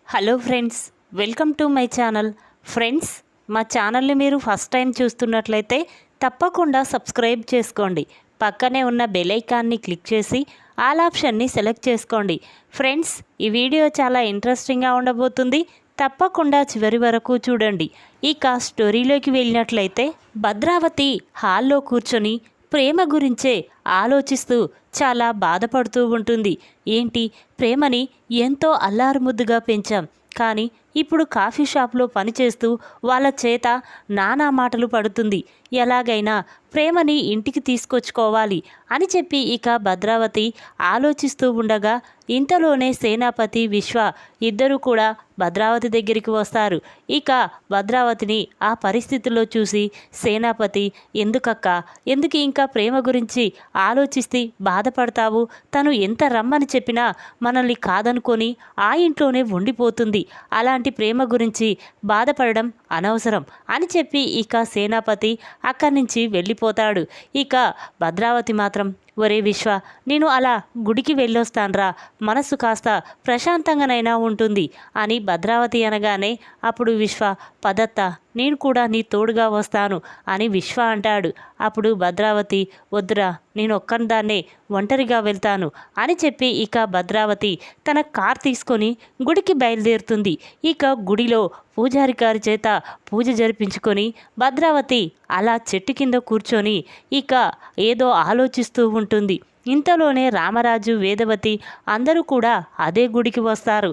Hello friends, welcome to my channel. Friends, మా ఛానల్ని మీరు ఫస్ట్ టైం చూస్తున్నట్లయితే తప్పకుండా సబ్స్క్రైబ్ చేసుకోండి. పక్కనే ఉన్న బెల్ ఐకాన్ని క్లిక్ చేసి ఆల్ ఆప్షన్ని సెలెక్ట్ చేసుకోండి. ఫ్రెండ్స్, ఈ వీడియో చాలా ఇంట్రెస్టింగ్గా ఉండబోతుంది. తప్పకుండా చివరి వరకు చూడండి. ఇక స్టోరీలోకి వెళ్ళినట్లయితే భద్రావతి హాల్లో కూర్చొని ప్రేమ గురించే ఆలోచిస్తూ చాలా బాధపడుతూ ఉంటుంది. ఏంటి, ప్రేమని ఎంతో అల్లారుముద్దుగా పెంచాం, కానీ ఇప్పుడు కాఫీ షాప్లో పనిచేస్తూ వాళ్ళ చేత నానా మాటలు పడుతుంది. ఎలాగైనా ప్రేమని ఇంటికి తీసుకొచ్చుకోవాలి అని చెప్పి ఇక భద్రావతి ఆలోచిస్తూ ఉండగా ఇంతలోనే సేనాపతి, విశ్వ ఇద్దరూ కూడా భద్రావతి దగ్గరికి వస్తారు. ఇక భద్రావతిని ఆ పరిస్థితిలో చూసి సేనాపతి, ఎందుకు ఇంకా ప్రేమ గురించి ఆలోచిస్తే బాధపడతావు? తను ఎంత రమ్మని చెప్పినా మనల్ని కాదనుకొని ఆ ఇంట్లోనే ఉండిపోతుంది. అలాంటి ప్రేమ గురించి బాధపడడం అనవసరం అని చెప్పి ఇక సేనాపతి అక్కడి నుంచి వెళ్ళిపోతాడు. ఇక భద్రావతి మాత్రం, ఒరే విశ్వ, నేను అలా గుడికి వెళ్ళొస్తాన్రా, మనసు కాస్త ప్రశాంతంగానైనా ఉంటుంది అని భద్రావతి అనగానే అప్పుడు విశ్వ, పదత్త, నేను కూడా నీ తోడుగా వస్తాను అని విశ్వ అంటాడు. అప్పుడు భద్రావతి, వద్దురా, నేను ఒక్కదాన్నే ఒంటరిగా వెళ్తాను అని చెప్పి ఇక భద్రావతి తన కార్ తీసుకొని గుడికి బయలుదేరుతుంది. ఇక గుడిలో పూజారి గారి చేత పూజ జరిపించుకొని భద్రావతి అలా చెట్టు కింద కూర్చొని ఇక ఏదో ఆలోచిస్తూ ఉంటుంది. ఇంతలోనే రామరాజు, వేదవతి అందరూ కూడా అదే గుడికి వస్తారు.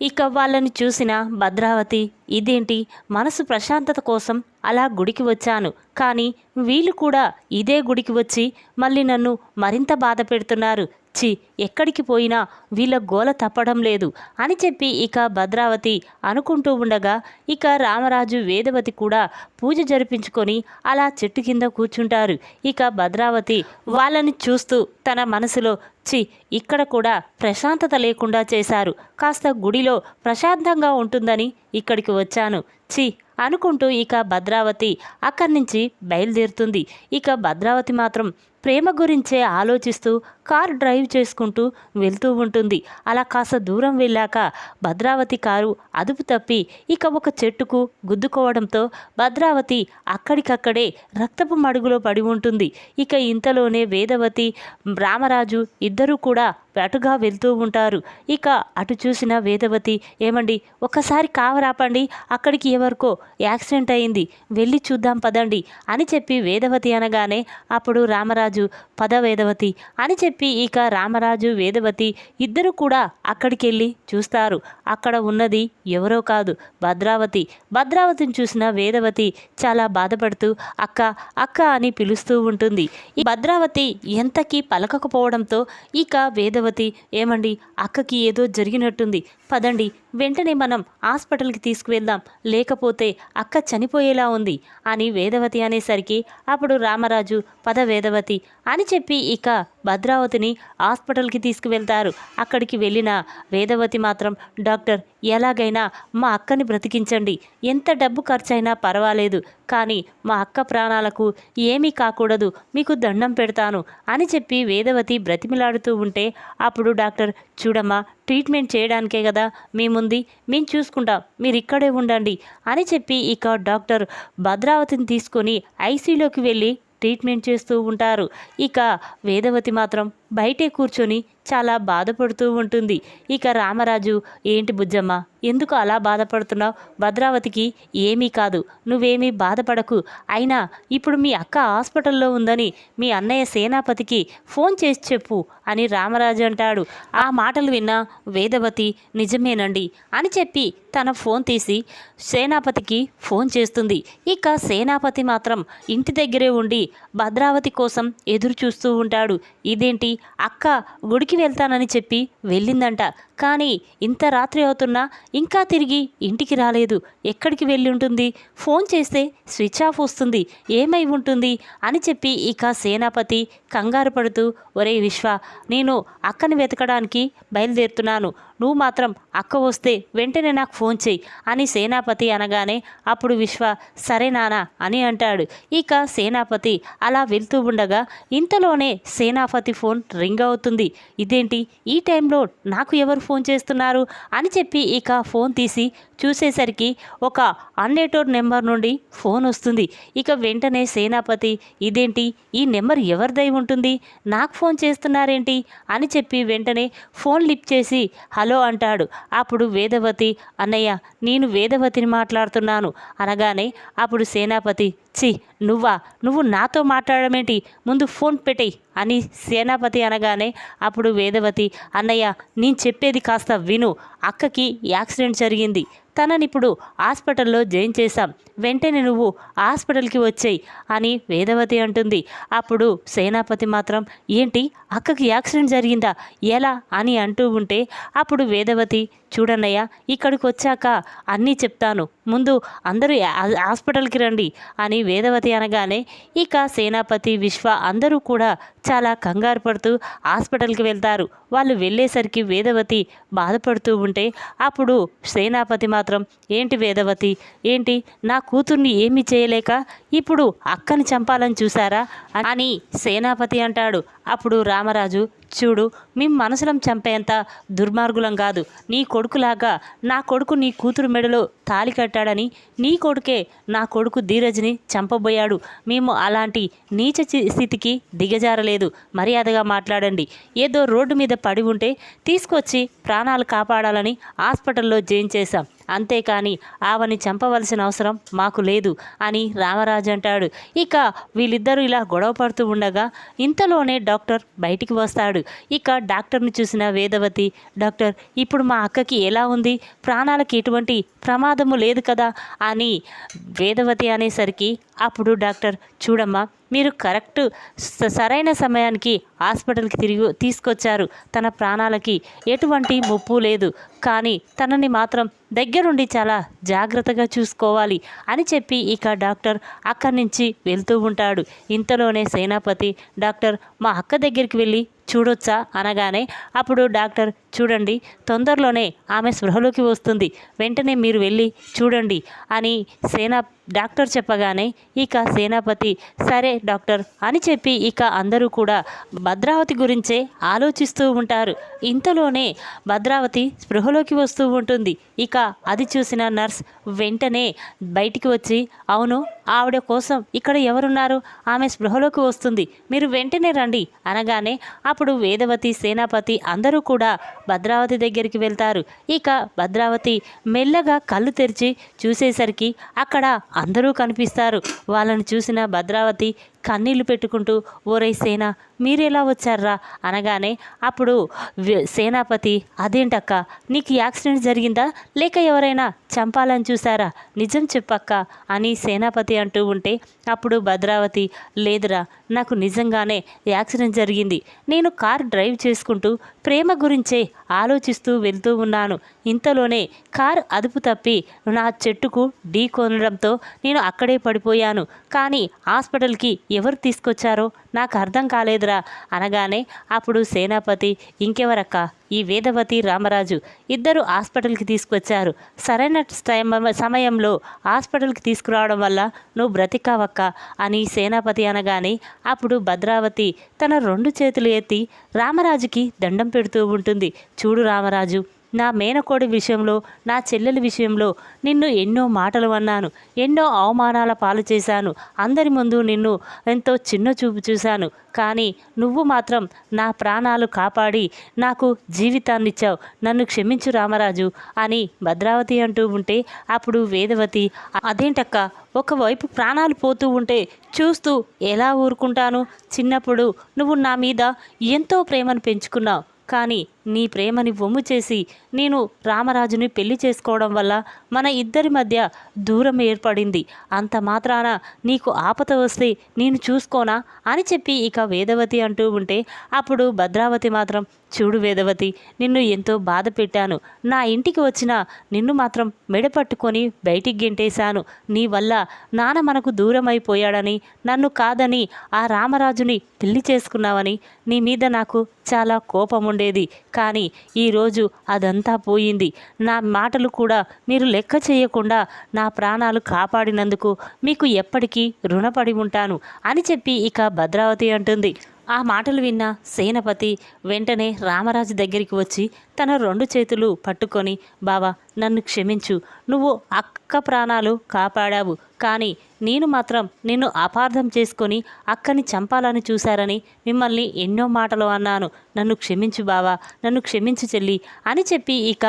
ఇక వాళ్ళని చూసిన భద్రావతి, ఇదేంటి, మనసు ప్రశాంతత కోసం అలా గుడికి వచ్చాను, కానీ వీళ్ళు కూడా ఇదే గుడికి వచ్చి మళ్ళీ నన్ను మరింత బాధ పెడుతున్నారు. ఎక్కడికి పోయినా వీళ్ళ గోల తప్పడం లేదు అని చెప్పి ఇక భద్రావతి అనుకుంటూ ఉండగా ఇక రామరాజు, వేదవతి కూడా పూజ జరిపించుకొని అలా చెట్టు కింద కూర్చుంటారు. ఇక భద్రావతి వాళ్ళని చూస్తూ తన మనసులో, ఇక్కడ కూడా ప్రశాంతత లేకుండా చేశారు, కాస్త గుడిలో ప్రశాంతంగా ఉంటుందని ఇక్కడికి వచ్చాను అనుకుంటూ ఇక భద్రావతి అక్కడి నుంచి బయలుదేరుతుంది. ఇక భద్రావతి మాత్రం ప్రేమ గురించే ఆలోచిస్తూ కారు డ్రైవ్ చేసుకుంటూ వెళ్తూ ఉంటుంది. అలా కాస్త దూరం వెళ్ళాక భద్రావతి కారు అదుపు తప్పి ఇక ఒక చెట్టుకు గుద్దుకోవడంతో భద్రావతి అక్కడికక్కడే రక్తపు మడుగులో పడి ఉంటుంది. ఇక ఇంతలోనే వేదవతి, రామరాజు ఇద్దరూ కూడా అటుగా వెళ్తూ ఉంటారు. ఇక అటు చూసిన వేదవతి, ఏమండి, ఒక్కసారి కావరాపండి, అక్కడికి ఎవరికో యాక్సిడెంట్ అయింది, వెళ్ళి చూద్దాం పదండి అని చెప్పి వేదవతి అనగానే అప్పుడు రామరాజు, పద వేదవతి అని చెప్పి ఇక రామరాజు, వేదవతి ఇద్దరు కూడా అక్కడికి వెళ్ళి చూస్తారు. అక్కడ ఉన్నది ఎవరో కాదు, భద్రావతి. భద్రావతిని చూసిన వేదవతి చాలా బాధపడుతూ అక్క అక్క అని పిలుస్తూ ఉంటుంది. ఈ భద్రావతి ఎంతకీ పలకకపోవడంతో ఇక వేదవతి, ఏమండి, అక్కకి ఏదో జరిగినట్టుంది, పదండి, వెంటనే మనం హాస్పిటల్కి తీసుకువెళ్దాం, లేకపోతే అక్క చనిపోయేలా ఉంది అని వేదవతి అనేసరికి అప్పుడు రామరాజు, పద వేదవతి అని చెప్పి ఇక భద్రావతిని హాస్పిటల్కి తీసుకువెళ్తారు. అక్కడికి వెళ్ళిన వేదవతి మాత్రం, డాక్టర్, ఎలాగైనా మా అక్కని బ్రతికించండి, ఎంత డబ్బు ఖర్చైనా పర్వాలేదు, కానీ మా అక్క ప్రాణాలకు ఏమీ కాకూడదు, మీకు దండం పెడతాను అని చెప్పి వేదవతి బ్రతిమిలాడుతూ ఉంటే అప్పుడు డాక్టర్, చూడమ్మా, ట్రీట్మెంట్ చేయడానికే కదా మేముంది, మేము చూసుకుంటాం, మీరు ఇక్కడే ఉండండి అని చెప్పి ఇక డాక్టర్ భద్రావతిని తీసుకొని ఐసీయూలోకి వెళ్ళి ట్రీట్మెంట్ చేస్తూ ఉంటారు. ఇక వేదవతి మాత్రం బయటే కూర్చొని చాలా బాధపడుతూ ఉంటుంది. ఇక రామరాజు, ఏంటి బుజ్జమ్మ, ఎందుకు అలా బాధపడుతున్నావు? భద్రావతికి ఏమీ కాదు, నువ్వేమీ బాధపడకు. అయినా ఇప్పుడు మీ అక్క హాస్పిటల్లో ఉందని మీ అన్నయ్య సేనాపతికి ఫోన్ చేసి చెప్పు అని రామరాజు అంటాడు. ఆ మాటలు విన్న వేదవతి, నిజమేనండి అని చెప్పి తన ఫోన్ తీసి సేనాపతికి ఫోన్ చేస్తుంది. ఇక సేనాపతి మాత్రం ఇంటి దగ్గరే ఉండి భద్రావతి కోసం ఎదురు చూస్తూ ఉంటాడు. ఇదేంటి, అక్క గుడికి వెళ్తానని చెప్పి వెళ్ళిందంట, కానీ ఇంత రాత్రి అవుతున్నా ఇంకా తిరిగి ఇంటికి రాలేదు, ఎక్కడికి వెళ్ళి ఉంటుంది? ఫోన్ చేస్తే స్విచ్ ఆఫ్ వస్తుంది, ఏమై ఉంటుంది అని చెప్పి ఇక సేనాపతి కంగారు పడుతూ, ఒరే విశ్వ, నేను అక్కని వెతకడానికి బయలుదేరుతున్నాను, నువ్వు మాత్రం అక్క వస్తే వెంటనే నాకు ఫోన్ చెయ్యి అని సేనాపతి అనగానే అప్పుడు విశ్వ సరే నానా అని అంటాడు. ఇక సేనాపతి అలా వెళ్తూ ఉండగా ఇంతలోనే సేనాపతి ఫోన్ రింగ్ అవుతుంది. ఇదేంటి ఈ టైంలో నాకు ఎవరు ఫోన్ చేస్తున్నారు అని చెప్పి ఇక ఫోన్ తీసి చూసేసరికి ఒక అన్నేటోడ్ నెంబర్ నుండి ఫోన్ వస్తుంది. ఇక వెంటనే సేనాపతి ఇదేంటి ఈ నెంబర్ ఎవరిదై ఉంటుంది, నాకు ఫోన్ చేస్తున్నారేంటి అని చెప్పి వెంటనే ఫోన్ లిఫ్ట్ చేసి హలో అంటాడు. అప్పుడు వేదవతి అన్నయ్య నేను వేదవతిని మాట్లాడుతున్నాను అనగానే అప్పుడు సేనాపతి చి నువ్వు నాతో మాట్లాడమేంటి, ముందు ఫోన్ పెట్టేయి అని సేనాపతి అనగానే అప్పుడు వేదవతి అన్నయ్య నేను చెప్పేది కాస్త విను, అక్కకి యాక్సిడెంట్ జరిగింది, తననిప్పుడు హాస్పిటల్లో జాయిన్ చేశాం, వెంటనే నువ్వు హాస్పిటల్కి వచ్చేయి అని వేదవతి అంటుంది. అప్పుడు సేనాపతి మాత్రం ఏంటి అక్కకి యాక్సిడెంట్ జరిగిందా ఎలా అని అంటూ ఉంటే అప్పుడు వేదవతి చూడన్నయ్య ఇక్కడికి వచ్చాక అన్నీ చెప్తాను, ముందు అందరూ హాస్పిటల్కి రండి అని వేదవతి అనగానే ఇక సేనాపతి విశ్వ అందరూ కూడా చాలా కంగారు పడుతూ హాస్పిటల్కి వెళ్తారు. వాళ్ళు వెళ్ళేసరికి వేదవతి బాధపడుతూ ఉంటే అప్పుడు సేనాపతి మాత్రం ఏంటి వేదవతి ఏంటి నా కూతుర్ని ఏమీ చేయలేక ఇప్పుడు అక్కని చంపాలని చూసారా అని సేనాపతి అంటాడు. అప్పుడు రామరాజు చూడు మేము మనసులం చంపేంత దుర్మార్గులం కాదు, నీ కొడుకులాగా నా కొడుకు నీ కూతురు మెడలో తాళి కట్టాడని నీ కొడుకే నా కొడుకు ధీరజ్ని చంపబోయాడు, మేము అలాంటి నీచ స్థితికి దిగజారలేదు, మర్యాదగా మాట్లాడండి, ఏదో రోడ్డు మీద పడి ఉంటే తీసుకొచ్చి ప్రాణాలు కాపాడాలని హాస్పిటల్లో జాయిన్ చేశాం, అంతేకాని ఆవని చంపవలసిన అవసరం మాకు లేదు అని రామరాజు అంటాడు. ఇక వీళ్ళిద్దరూ ఇలా గొడవ పడుతూ ఉండగా ఇంతలోనే డాక్టర్ బయటికి వస్తాడు. ఇక డాక్టర్ని చూసిన వేదవతి డాక్టర్ ఇప్పుడు మా అక్కకి ఎలా ఉంది, ప్రాణాలకి ఎటువంటి ప్రమాదము లేదు కదా అని వేదవతి అనేసరికి అప్పుడు డాక్టర్ చూడమ్మా మీరు కరెక్ట్ సరైన సమయానికి హాస్పిటల్కి తిరిగి తీసుకొచ్చారు, తన ప్రాణాలకి ఎటువంటి ముప్పు లేదు, కానీ తనని మాత్రం దగ్గరుండి చాలా జాగ్రత్తగా చూసుకోవాలి అని చెప్పి ఇక డాక్టర్ అక్కడి నుంచి వెళ్తూ ఉంటాడు. ఇంతలోనే సేనాపతి డాక్టర్ మా అక్క దగ్గరికి వెళ్ళి చూడొచ్చా అనగానే అప్పుడు డాక్టర్ చూడండి తొందరలోనే ఆమె స్పృహలోకి వస్తుంది, వెంటనే మీరు వెళ్ళి చూడండి అని డాక్టర్ చెప్పగానే ఇక సేనాపతి సరే డాక్టర్ అని చెప్పి ఇక అందరూ కూడా భద్రావతి గురించే ఆలోచిస్తూ ఉంటారు. ఇంతలోనే భద్రావతి స్పృహలోకి వస్తూ ఉంటుంది. ఇక అది చూసిన నర్స్ వెంటనే బయటికి వచ్చి అవును ఆవిడ కోసం ఇక్కడ ఎవరున్నారు, ఆమె స్పృహలోకి వస్తుంది, మీరు వెంటనే రండి అనగానే అప్పుడు వేదవతి సేనాపతి అందరూ కూడా భద్రావతి దగ్గరికి వెళ్తారు. ఇక భద్రావతి మెల్లగా కళ్ళు తెరిచి చూసేసరికి అక్కడ అందరూ కనిపిస్తారు. వాళ్ళని చూసిన భద్రావతి కన్నీళ్లు పెట్టుకుంటూ ఓరై సేన మీరెలా వచ్చారా అనగానే అప్పుడు సేనాపతి అదేంటక్క నీకు యాక్సిడెంట్ జరిగిందా లేక ఎవరైనా చంపాలని చూసారా, నిజం చెప్పక్క అని సేనాపతి అంటూ ఉంటే అప్పుడు భద్రావతి లేదురా నాకు నిజంగానే యాక్సిడెంట్ జరిగింది, నేను కార్ డ్రైవ్ చేసుకుంటూ ప్రేమ గురించే ఆలోచిస్తూ వెళ్తూ ఉన్నాను, ఇంతలోనే కార్ అదుపు తప్పి నా చెట్టుకు ఢీ కొనడంతో నేను అక్కడే పడిపోయాను, కానీ హాస్పిటల్కి ఎవరు తీసుకొచ్చారో నాకు అర్థం కాలేదురా అనగానే అప్పుడు సేనాపతి ఇంకెవరక్క ఈ వేదవతి రామరాజు ఇద్దరు హాస్పిటల్కి తీసుకొచ్చారు, సరైన సమయంలో హాస్పిటల్కి తీసుకురావడం వల్ల నువ్వు బ్రతికావక్క అని సేనాపతి అనగానే అప్పుడు భద్రావతి తన 2 చేతులు ఎత్తి రామరాజుకి దండం పెడుతూ ఉంటుంది. చూడు రామరాజు నా మేనకోడి విషయంలో నా చెల్లెలి విషయంలో నిన్ను ఎన్నో మాటలు అన్నాను, ఎన్నో అవమానాల పాలు చేశాను, అందరి ముందు నిన్ను ఎంతో చిన్న చూపు చూశాను, కానీ నువ్వు మాత్రం నా ప్రాణాలు కాపాడి నాకు జీవితాన్నిచ్చావు, నన్ను క్షమించు రామరాజు అని భద్రావతి అంటూ ఉంటే అప్పుడు వేదవతి అదేంటక్క ఒకవైపు ప్రాణాలు పోతూ ఉంటే చూస్తూ ఎలా ఊరుకుంటాను, చిన్నప్పుడు నువ్వు నా మీద ఎంతో ప్రేమను పెంచుకున్నావు, కానీ నీ ప్రేమని వమ్ము చేసి నేను రామరాజుని పెళ్లి చేసుకోవడం వల్ల మన ఇద్దరి మధ్య దూరం ఏర్పడింది, అంత మాత్రాన నీకు ఆపద వస్తే నేను చూసుకోనా అని చెప్పి ఇక వేదవతి అంటూ ఉంటే అప్పుడు భద్రావతి మాత్రం చూడు వేదవతి నిన్ను ఎంతో బాధ పెట్టాను, నా ఇంటికి వచ్చిన నిన్ను మాత్రం మెడపట్టుకొని బయటికి గెంటేశాను, నీ వల్ల నాన్న మనకు దూరం అయిపోయాడని నన్ను కాదని ఆ రామరాజుని పెళ్లి చేసుకున్నావని నీ మీద నాకు చాలా కోపం ఉండేది, కానీ ఈరోజు అదంతా పోయింది. నా మాటలు కూడా మీరు లెక్క చేయకుండా నా ప్రాణాలు కాపాడినందుకు మీకు ఎప్పటికీ రుణపడి ఉంటాను అని చెప్పి ఇక భద్రావతి అంటుంది. ఆ మాటలు విన్న సేనపతి వెంటనే రామరాజు దగ్గరికి వచ్చి తన 2 చేతులు పట్టుకొని, బావా నన్ను క్షమించు, నువ్వు అక్క ప్రాణాలు కాపాడావు, కానీ నేను మాత్రం నిన్ను అపార్థం చేసుకొని అక్కని చంపాలని చూశారని మిమ్మల్ని ఎన్నో మాటలు అన్నాను, నన్ను క్షమించు బావా, నన్ను క్షమించు చెల్లి అని చెప్పి ఇక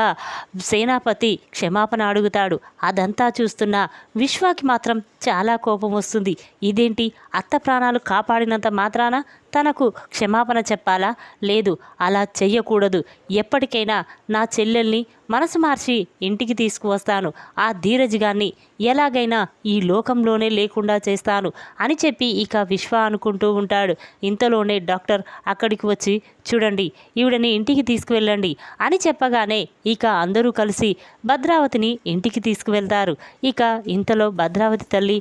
సేనాపతి క్షమాపణ అడుగుతాడు. అదంతా చూస్తున్న విశ్వాకి మాత్రం చాలా కోపం వస్తుంది. ఇదేంటి, అత్త ప్రాణాలు కాపాడినంత మాత్రాన తనకు క్షమాపణ చెప్పాలా? లేదు, అలా చెయ్యకూడదు. ఎప్పటికైనా నా చెల్లెల్ని మనసు మార్చి ఇంటికి తీసుకువస్తాను. ఆ ధీరజ్ గాన్ని ఎలాగైనా ఈ లోకంలోనే లేకుండా చేస్తాను అని చెప్పి ఇక విశ్వ అనుకుంటూ ఉంటాడు. ఇంతలోనే డాక్టర్ అక్కడికి వచ్చి, చూడండి ఈవిడని ఇంటికి తీసుకువెళ్ళండి అని చెప్పగానే ఇక అందరూ కలిసి భద్రావతిని ఇంటికి తీసుకువెళ్తారు. ఇక ఇంతలో భద్రావతి తల్లి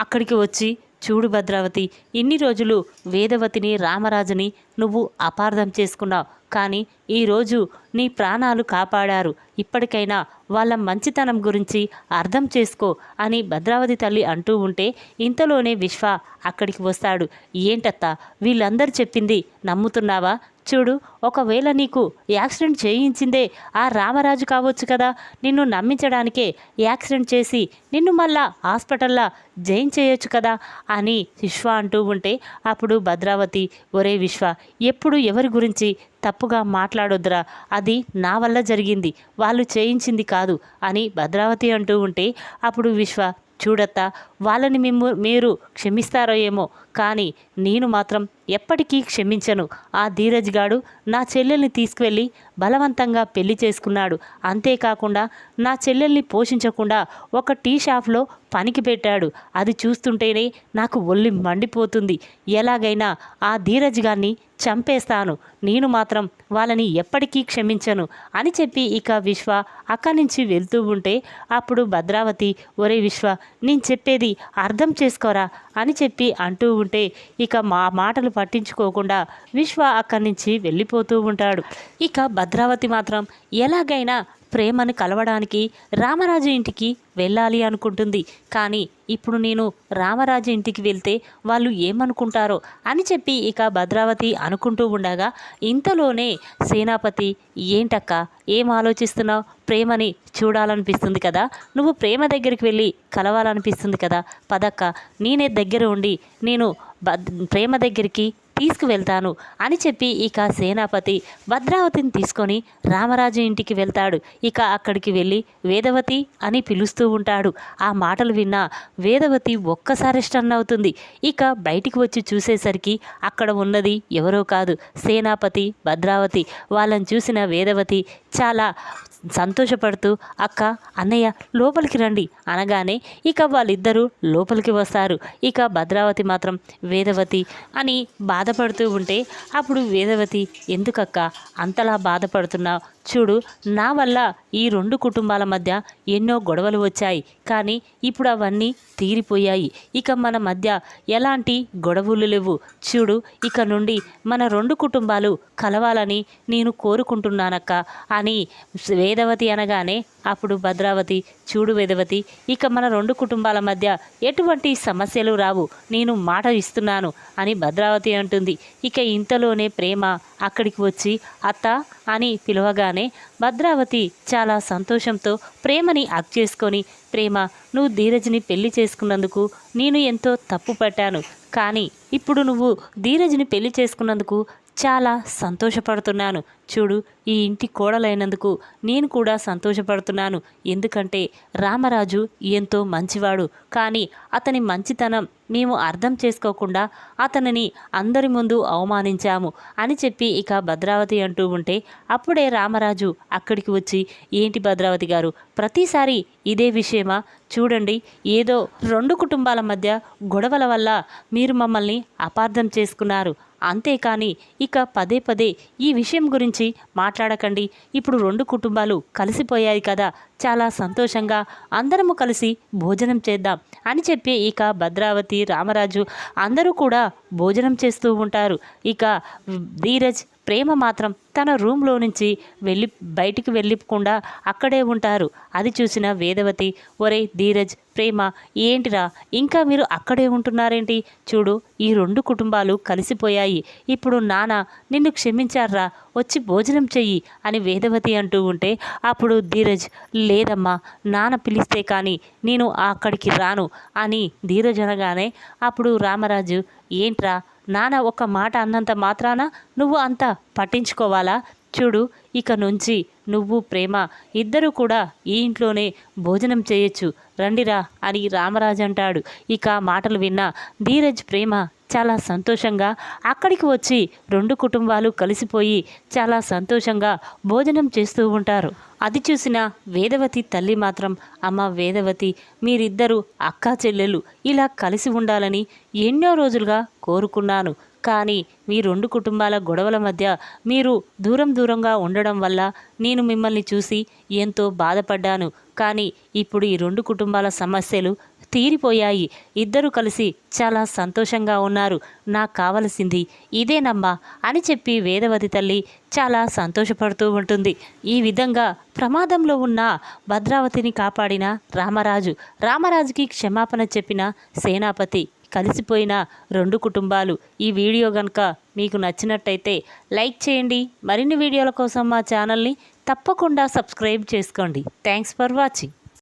అక్కడికి వచ్చి, చూడు భద్రావతి, ఇన్ని రోజులు వేదవతిని రామరాజుని నువ్వు అపార్థం చేసుకున్నావు, కానీ ఈరోజు నీ ప్రాణాలు కాపాడారు. ఇప్పటికైనా వాళ్ళ మంచితనం గురించి అర్థం చేసుకో అని భద్రావతి తల్లి అంటూ ఉంటే ఇంతలోనే విశ్వ అక్కడికి వస్తాడు. ఏంటత్తా వీళ్ళందరూ చెప్పింది నమ్ముతున్నావా? చూడు, ఒకవేళ నీకు యాక్సిడెంట్ చేయించిందే ఆ రామరాజు కావచ్చు కదా, నిన్ను నమ్మించడానికే యాక్సిడెంట్ చేసి నిన్ను మళ్ళా హాస్పిటల్లో జాయిన్ చేయొచ్చు కదా అని విశ్వ అంటూ ఉంటే అప్పుడు భద్రావతి, ఒరే విశ్వ, ఎప్పుడు ఎవరి గురించి తప్పుగా మాట్లాడొద్దురా, అది నా వల్ల జరిగింది, వాళ్ళు చేయించింది కాదు అని భద్రావతి అంటూ ఉంటే అప్పుడు విశ్వ, చూడత్తా వాళ్ళని మీరు క్షమిస్తారో ఏమో, కానీ నేను మాత్రం ఎప్పటికీ క్షమించను. ఆ ధీరజ్ గాడు నా చెల్లెల్ని తీసుకువెళ్ళి బలవంతంగా పెళ్లి చేసుకున్నాడు. అంతేకాకుండా నా చెల్లెల్ని పోషించకుండా ఒక టీ షాప్లో పనికి పెట్టాడు. అది చూస్తుంటేనే నాకు ఒళ్ళు మండిపోతుంది. ఎలాగైనా ఆ ధీరజ్ గారిని చంపేస్తాను. నేను మాత్రం వాళ్ళని ఎప్పటికీ క్షమించను అని చెప్పి ఇక విశ్వ అక్కడి నుంచి వెళ్తూ ఉంటే అప్పుడు భద్రావతి, ఒరే విశ్వ, నేను చెప్పేది అర్థం చేసుకోరా అని చెప్పి అంటూ ఉంటే ఇక మా మాటలు పట్టించుకోకుండా విశ్వ అక్కడి నుంచి వెళ్ళిపోతూ ఉంటాడు. ఇక భద్రావతి మాత్రం ఎలాగైనా ప్రేమను కలవడానికి రామరాజు ఇంటికి వెళ్ళాలి అనుకుంటుంది. కానీ ఇప్పుడు నేను రామరాజు ఇంటికి వెళ్తే వాళ్ళు ఏమనుకుంటారో అని చెప్పి ఇక భద్రావతి అనుకుంటూ ఉండగా ఇంతలోనే సేనాపతి, ఏంటక్క ఏం ఆలోచిస్తున్నావు? ప్రేమని చూడాలనిపిస్తుంది కదా, నువ్వు ప్రేమ దగ్గరికి వెళ్ళి కలవాలనిపిస్తుంది కదా, పదక్క నేనే దగ్గర ఉండి నేను ప్రేమ దగ్గరికి తీసుకువెళ్తాను అని చెప్పి ఇక సేనాపతి భద్రావతిని తీసుకొని రామరాజు ఇంటికి వెళ్తాడు. ఇక అక్కడికి వెళ్ళి వేదవతి అని పిలుస్తూ ఉంటాడు. ఆ మాటలు విన్న వేదవతి ఒక్కసారి స్టన్ అవుతుంది. ఇక బయటికి వచ్చి చూసేసరికి అక్కడ ఉన్నది ఎవరో కాదు, సేనాపతి భద్రావతి. వాళ్ళని చూసిన వేదవతి చాలా సంతోషపడుతూ, అక్క అన్నయ్య లోపలికి రండి అనగానే ఇక వాళ్ళిద్దరూ లోపలికి వస్తారు. ఇక భద్రావతి మాత్రం వేదవతి అని బాధపడుతూ ఉంటే అప్పుడు వేదవతి, ఎందుకక్క అంతలా బాధపడుతున్నావు? చూడు, నా వల్ల ఈ 2 కుటుంబాల మధ్య ఎన్నో గొడవలు వచ్చాయి, కానీ ఇప్పుడు అవన్నీ తీరిపోయాయి. ఇక మన మధ్య ఎలాంటి గొడవలు లేవు. చూడు, ఇక నుండి మన 2 కుటుంబాలు కలవాలని నేను కోరుకుంటున్నానక్క అని వేదవతి అనగానే అప్పుడు భద్రావతి, చూడు వేదవతి, ఇక మన 2 కుటుంబాల మధ్య ఎటువంటి సమస్యలు రావు, నేను మాట ఇస్తున్నాను అని భద్రావతి అంటుంది. ఇక ఇంతలోనే ప్రేమ అక్కడికి వచ్చి అత్త అని పిలవగానే భద్రావతి చాలా సంతోషంతో ప్రేమని హగ్ చేసుకొని, ప్రేమ, నువ్వు ధీరజ్ని పెళ్లి చేసుకున్నందుకు నేను ఎంతో తప్పు పట్టాను, కానీ ఇప్పుడు నువ్వు ధీరజ్ని పెళ్లి చేసుకున్నందుకు చాలా సంతోషపడుతున్నాను. చూడు, ఈ ఇంటి కోడలైనందుకు నేను కూడా సంతోషపడుతున్నాను. ఎందుకంటే రామరాజు ఎంతో మంచివాడు, కానీ అతని మంచితనం మేము అర్థం చేసుకోకుండా అతనిని అందరి ముందు అవమానించాము అని చెప్పి ఇక భద్రావతి అంటూ ఉంటే అప్పుడే రామరాజు అక్కడికి వచ్చి, ఏంటి భద్రావతి గారు, ప్రతిసారి ఇదే విషయమా? చూడండి, ఏదో 2 కుటుంబాల మధ్య గొడవల వల్ల మీరు మమ్మల్ని అపార్థం చేసుకున్నారు, అంతేకాని ఇక పదే పదే ఈ విషయం గురించి మాట్లాడకండి. ఇప్పుడు 2 కుటుంబాలు కలిసిపోయాయి కదా, చాలా సంతోషంగా అందరము కలిసి భోజనం చేద్దాం అని చెప్పి ఇక భద్రావతి రామరాజు అందరూ కూడా భోజనం చేస్తూ ఉంటారు. ఇక ధీరజ్ ప్రేమ మాత్రం తన రూమ్లో నుంచి బయటికి వెళ్ళకుండా అక్కడే ఉంటారు. అది చూసిన వేదవతి, ఒరే ధీరజ్, ప్రేమ, ఏంటిరా ఇంకా మీరు అక్కడే ఉంటున్నారేంటి? చూడు, ఈ 2 కుటుంబాలు కలిసిపోయాయి. ఇప్పుడు నాన్న నిన్ను క్షమించారా, వచ్చి భోజనం చెయ్యి అని వేదవతి అంటూ ఉంటే అప్పుడు ధీరజ్, లేదమ్మా, నాన్న పిలిస్తే కానీ నేను అక్కడికి రాను అని ధీరజ్ అనగానే అప్పుడు రామరాజు, ఏంట్రా నాన్న ఒక మాట అన్నంత మాత్రాన నువ్వు అంత పట్టించుకోవాలా? చూడు, ఇక నుంచి నువ్వు ప్రేమ ఇద్దరు కూడా ఈ ఇంట్లోనే భోజనం చేయొచ్చు, రండిరా అని రామరాజు అంటాడు. ఇక మాటలు విన్న ధీరజ్, ప్రేమ చాలా సంతోషంగా అక్కడికి వచ్చి 2 కుటుంబాలు కలిసిపోయి చాలా సంతోషంగా భోజనం చేస్తూ ఉంటారు. అది చూసిన వేదవతి తల్లి మాత్రం, అమ్మ వేదవతి, మీరిద్దరూ అక్కా చెల్లెలు ఇలా కలిసి ఉండాలని ఎన్నో రోజులుగా కోరుకున్నాను. కానీ మీ 2 కుటుంబాల గొడవల మధ్య మీరు దూరంగా ఉండడం వల్ల నేను మిమ్మల్ని చూసి ఎంతో బాధపడ్డాను. కానీ ఇప్పుడు ఈ 2 కుటుంబాల సమస్యలు తీరిపోయాయి. ఇద్దరు కలిసి చాలా సంతోషంగా ఉన్నారు. నాకు కావలసింది ఇదేనమ్మా అని చెప్పి వేదవతి తల్లి చాలా సంతోషపడుతూ ఉంటుంది. ఈ విధంగా ప్రమాదంలో ఉన్న భద్రావతిని కాపాడిన రామరాజుకి క్షమాపణ చెప్పిన సేనాపతి, కలిసిపోయిన 2 కుటుంబాలు. ఈ వీడియో కనుక మీకు నచ్చినట్టయితే లైక్ చేయండి. మరిన్ని వీడియోల కోసం మా ఛానల్ని తప్పకుండా సబ్స్క్రైబ్ చేసుకోండి. Thanks for watching.